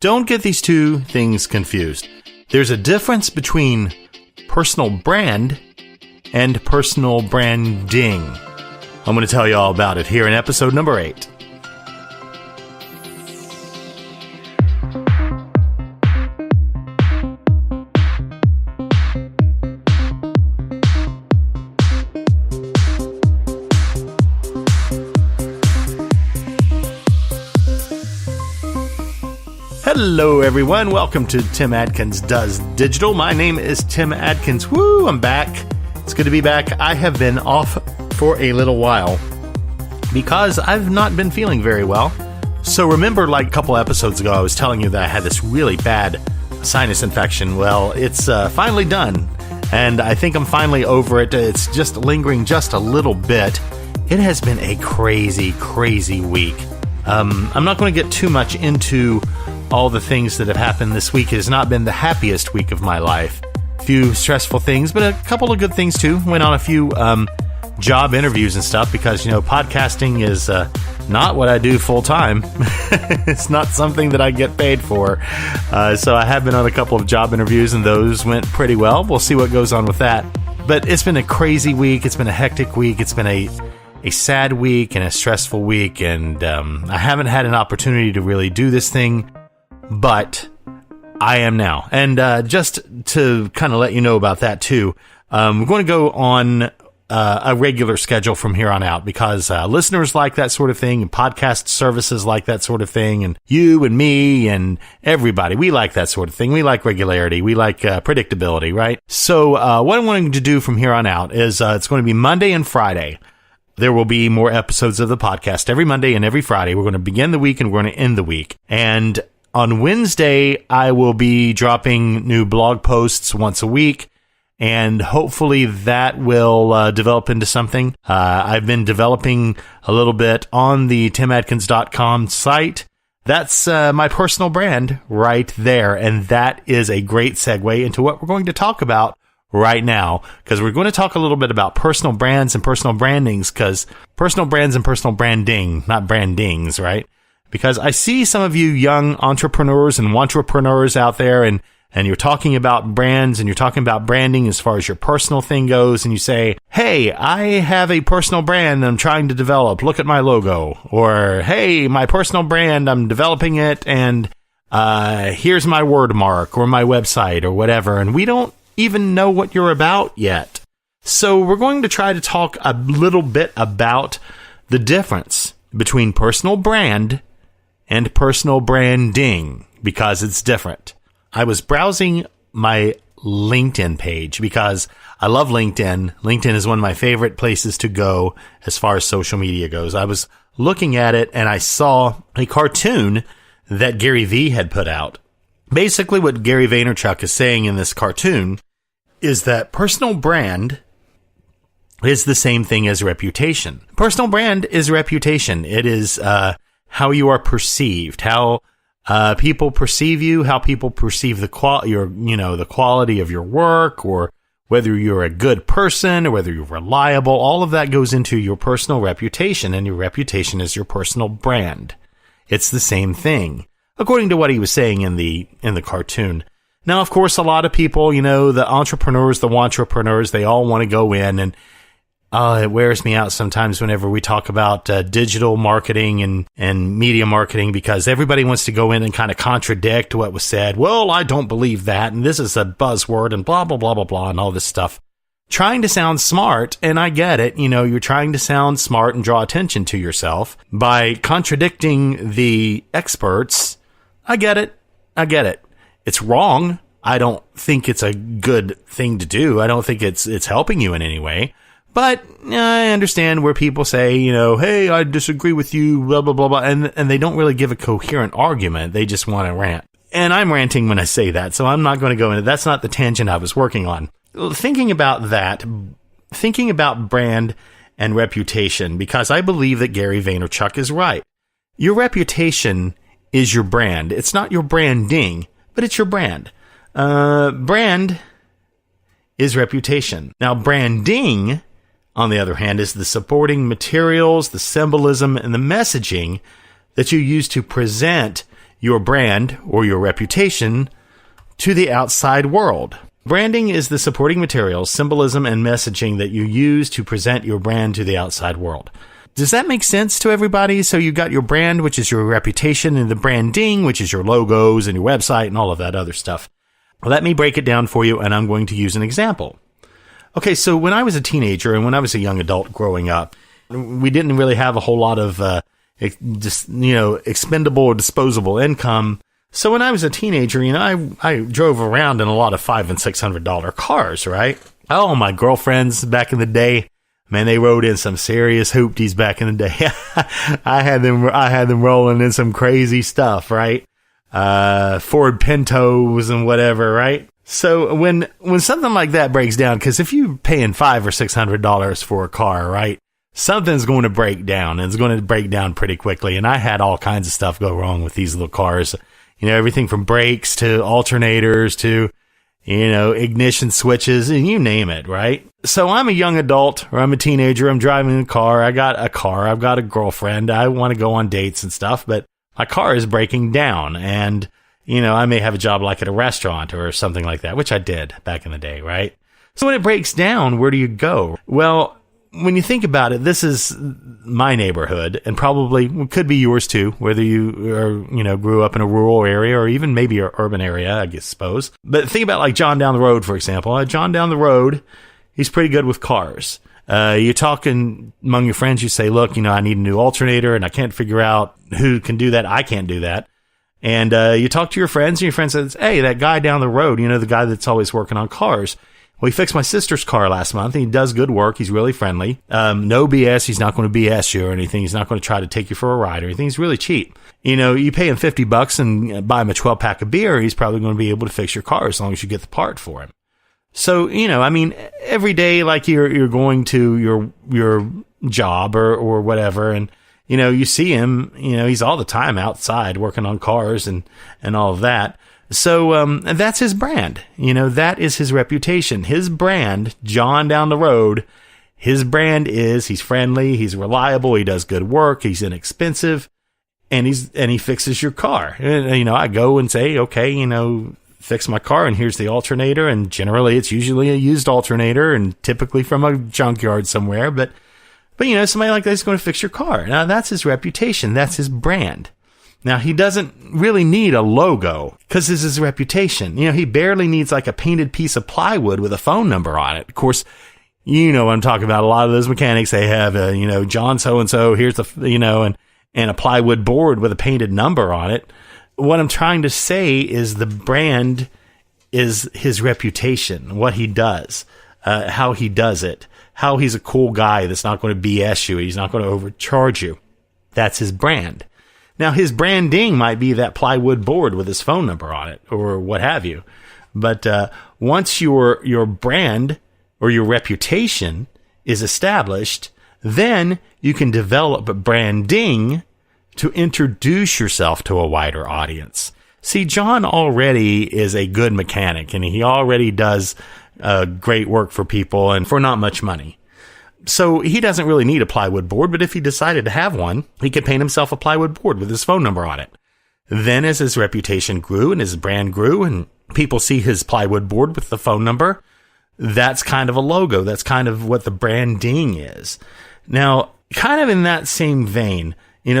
Don't get these two things confused. There's a difference between personal brand and personal branding. I'm going to tell you all about it here in episode number 8. Hello, everyone. Welcome to Tim Adkins Does Digital. My name is Tim Adkins. Woo, I'm back. It's good to be back. I have been off for a little while because I've not been feeling very well. So remember, like a couple episodes ago, I was telling you that I had this really bad sinus infection. Well, it's finally done, and I think I'm finally over it. It's just lingering just a little bit. It has been a crazy, crazy week. I'm not going to get too much into all the things that have happened this week. It has not been the happiest week of my life. A few stressful things, but a couple of good things too. Went on a few job interviews and stuff because, you know, podcasting is not what I do full time. It's not something that I get paid for. So I have been on a couple of job interviews and those went pretty well. We'll see what goes on with that. But it's been a crazy week. It's been a hectic week. It's been a sad week and a stressful week. And I haven't had an opportunity to really do this thing, but I am now. And just to kind of let you know about that too, we're going to go on a regular schedule from here on out because listeners like that sort of thing, and podcast services like that sort of thing, and you and me and everybody, we like that sort of thing. We like regularity. We like predictability, right? So what I'm wanting to do from here on out is it's going to be Monday and Friday. There will be more episodes of the podcast every Monday and every Friday. We're going to begin the week and we're going to end the week. And on Wednesday, I will be dropping new blog posts once a week, and hopefully that will develop into something. I've been developing a little bit on the timadkins.com site. That's my personal brand right there, and that is a great segue into what we're going to talk about right now, because we're going to talk a little bit about personal brands and personal brandings, because personal brands and personal branding, not brandings, right? Because I see some of you young entrepreneurs and wantrepreneurs out there, and you're talking about brands and you're talking about branding as far as your personal thing goes, and you say, hey, I have a personal brand I'm trying to develop. Look at my logo. Or, hey, my personal brand, I'm developing it, and here's my word mark or my website or whatever. And we don't even know what you're about yet. So we're going to try to talk a little bit about the difference between personal brand and personal branding, because it's different. I was browsing my LinkedIn page because I love LinkedIn. LinkedIn is one of my favorite places to go as far as social media goes. I was looking at it and I saw a cartoon that Gary Vee had put out. Basically, what Gary Vaynerchuk is saying in this cartoon is that personal brand is the same thing as reputation. Personal brand is reputation. It is how you are perceived, how people perceive you, how people perceive the quality of your work, or whether you're a good person or whether you're reliable. All of that goes into your personal reputation, and your reputation is your personal brand. It's the same thing, according to what he was saying in the cartoon. Now, of course, a lot of people, you know, the entrepreneurs, the wantrepreneurs, they all want to go in, and it wears me out sometimes whenever we talk about digital marketing and media marketing, because everybody wants to go in and kind of contradict what was said. Well, I don't believe that, and this is a buzzword, and blah, blah, blah, blah, blah, and all this stuff. Trying to sound smart, and I get it, you know, you're trying to sound smart and draw attention to yourself by contradicting the experts. I get it. It's wrong. I don't think it's a good thing to do. I don't think it's helping you in any way. But I understand where people say, you know, hey, I disagree with you, blah, blah, blah, blah. And they don't really give a coherent argument. They just want to rant. And I'm ranting when I say that, so I'm not going to go into that's not the tangent I was working on. Thinking about brand and reputation, because I believe that Gary Vaynerchuk is right. Your reputation is your brand. It's not your branding, but it's your brand. Brand is reputation. Now, branding, on the other hand, is the supporting materials, the symbolism, and the messaging that you use to present your brand or your reputation to the outside world. Branding is the supporting materials, symbolism, and messaging that you use to present your brand to the outside world. Does that make sense to everybody? So you got your brand, which is your reputation, and the branding, which is your logos and your website and all of that other stuff. Let me break it down for you, and I'm going to use an example. Okay, so when I was a teenager and when I was a young adult growing up, we didn't really have a whole lot of expendable or disposable income. So when I was a teenager, I drove around in a lot of $500 and $600 cars, right? Oh, my girlfriends back in the day, man, they rode in some serious hoopties back in the day. I had them rolling in some crazy stuff, right? Ford Pintos and whatever, right? So when something like that breaks down, because if you're paying $500 or $600 for a car, right, something's going to break down, and it's going to break down pretty quickly. And I had all kinds of stuff go wrong with these little cars. Everything from brakes to alternators to, ignition switches, and you name it, right? So I'm a young adult, or I'm a teenager, I'm driving a car, I've got a girlfriend, I want to go on dates and stuff, but my car is breaking down, and, I may have a job like at a restaurant or something like that, which I did back in the day, right? So when it breaks down, where do you go? Well, when you think about it, this is my neighborhood, and probably could be yours too, whether you are, grew up in a rural area or even maybe an urban area, I suppose. But think about like John down the road, for example. John down the road, he's pretty good with cars. You're talking among your friends, you say, look, I need a new alternator and I can't figure out who can do that. I can't do that. And you talk to your friends, and your friend says, hey, that guy down the road, the guy that's always working on cars. Well, he fixed my sister's car last month, and he does good work. He's really friendly. No BS. He's not going to BS you or anything. He's not going to try to take you for a ride or anything. He's really cheap. You pay him $50 and buy him a 12-pack of beer, he's probably going to be able to fix your car as long as you get the part for him. So, every day, like you're going to your job or whatever, and, you see him, he's all the time outside working on cars and all of that. So, that's his brand. That is his reputation. His brand, John down the road, his brand is he's friendly, he's reliable, he does good work, he's inexpensive, and he fixes your car. And, I go and say, okay, fix my car, and here's the alternator, and generally it's usually a used alternator and typically from a junkyard somewhere, but somebody like that is going to fix your car. Now, that's his reputation. That's his brand. Now, he doesn't really need a logo because this is his reputation. He barely needs like a painted piece of plywood with a phone number on it. Of course, what I'm talking about. A lot of those mechanics, they have, John so-and-so, here's the, and a plywood board with a painted number on it. What I'm trying to say is the brand is his reputation, what he does, how he does it, how he's a cool guy that's not going to BS you. He's not going to overcharge you. That's his brand. Now, his branding might be that plywood board with his phone number on it or what have you. But once your brand or your reputation is established, then you can develop branding to introduce yourself to a wider audience. See, John already is a good mechanic, and he already does great work for people and for not much money. So he doesn't really need a plywood board, but if he decided to have one, he could paint himself a plywood board with his phone number on it. Then as his reputation grew and his brand grew and people see his plywood board with the phone number, that's kind of a logo. That's kind of what the branding is. Now, kind of in that same vein,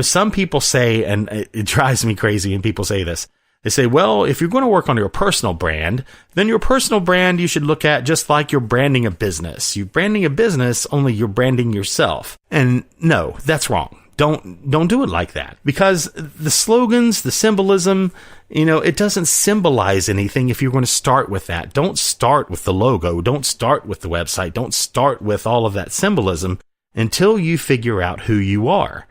some people say, and it drives me crazy when people say this, they say, well, if you're going to work on your personal brand, then your personal brand you should look at just like you're branding a business. You're branding a business, only you're branding yourself. And no, that's wrong. Don't do it like that. Because the slogans, the symbolism, it doesn't symbolize anything if you're going to start with that. Don't start with the logo. Don't start with the website. Don't start with all of that symbolism until you figure out who you are.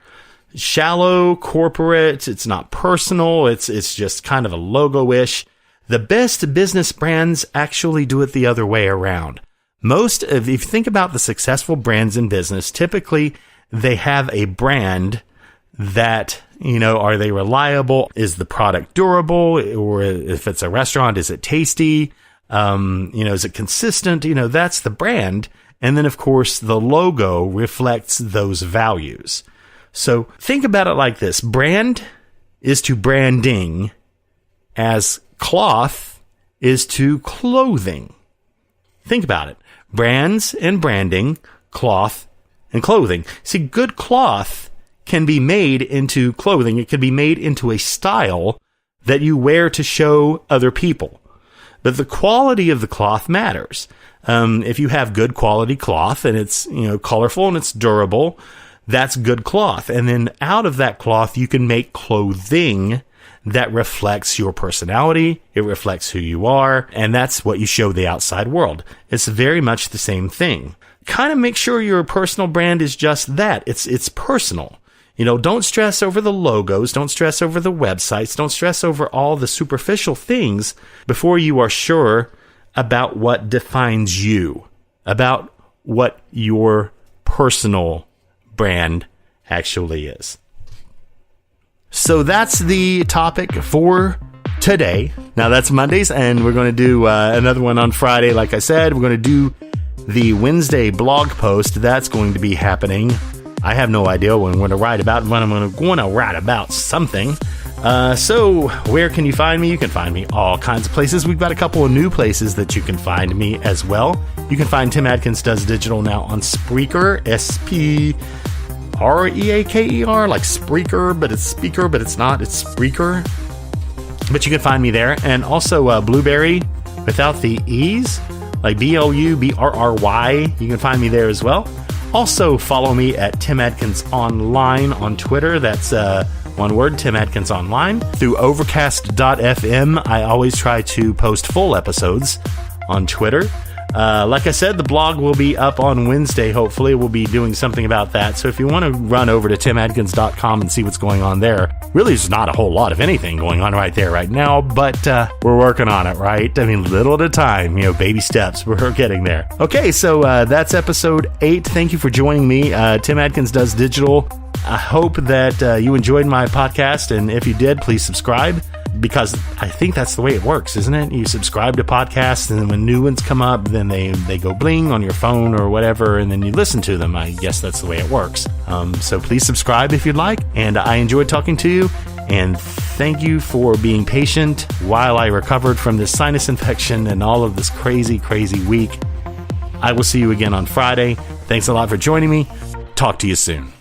Shallow, corporate, it's not personal, it's just kind of a logo-ish. The best business brands actually do it the other way around. If you think about the successful brands in business, typically they have a brand that, are they reliable? Is the product durable? Or if it's a restaurant, is it tasty? Is it consistent? That's the brand. And then, of course, the logo reflects those values. So think about it like this. Brand is to branding as cloth is to clothing. Think about it. Brands and branding, cloth and clothing. See, good cloth can be made into clothing. It can be made into a style that you wear to show other people. But the quality of the cloth matters. If you have good quality cloth and it's, colorful and it's durable, that's good cloth. And then out of that cloth, you can make clothing that reflects your personality. It reflects who you are. And that's what you show the outside world. It's very much the same thing. Kind of make sure your personal brand is just that. It's personal. Don't stress over the logos. Don't stress over the websites. Don't stress over all the superficial things before you are sure about what defines you, about what your personal brand actually is. So that's the topic for today. Now that's Mondays, and we're going to do another one on Friday. Like I said, we're going to do the Wednesday blog post. That's going to be happening. I have no idea what I'm going to write about, but I'm going to write about something. So where can you find me? You can find me all kinds of places. We've got a couple of new places that you can find me as well. You can find Tim Adkins Does Digital now on Spreaker, Spreaker, like Spreaker, but it's speaker, but it's not. It's Spreaker. But you can find me there. And also Blueberry without the E's, like BLUBRRY. You can find me there as well. Also, follow me at Tim Adkins Online on Twitter. That's one word, Tim Adkins Online. Through Overcast.fm, I always try to post full episodes on Twitter. Like I said, the blog will be up on Wednesday. Hopefully, we'll be doing something about that. So if you want to run over to timadkins.com and see what's going on there, really there's not a whole lot of anything going on right there right now, but we're working on it, right? I mean, little at a time, baby steps. We're getting there. Okay, so that's episode 8. Thank you for joining me. Tim Adkins Does Digital. I hope that you enjoyed my podcast, and if you did, please subscribe. Because I think that's the way it works, isn't it? You subscribe to podcasts, and then when new ones come up, then they go bling on your phone or whatever, and then you listen to them. I guess that's the way it works. So please subscribe if you'd like. And I enjoyed talking to you. And thank you for being patient while I recovered from this sinus infection and all of this crazy, crazy week. I will see you again on Friday. Thanks a lot for joining me. Talk to you soon.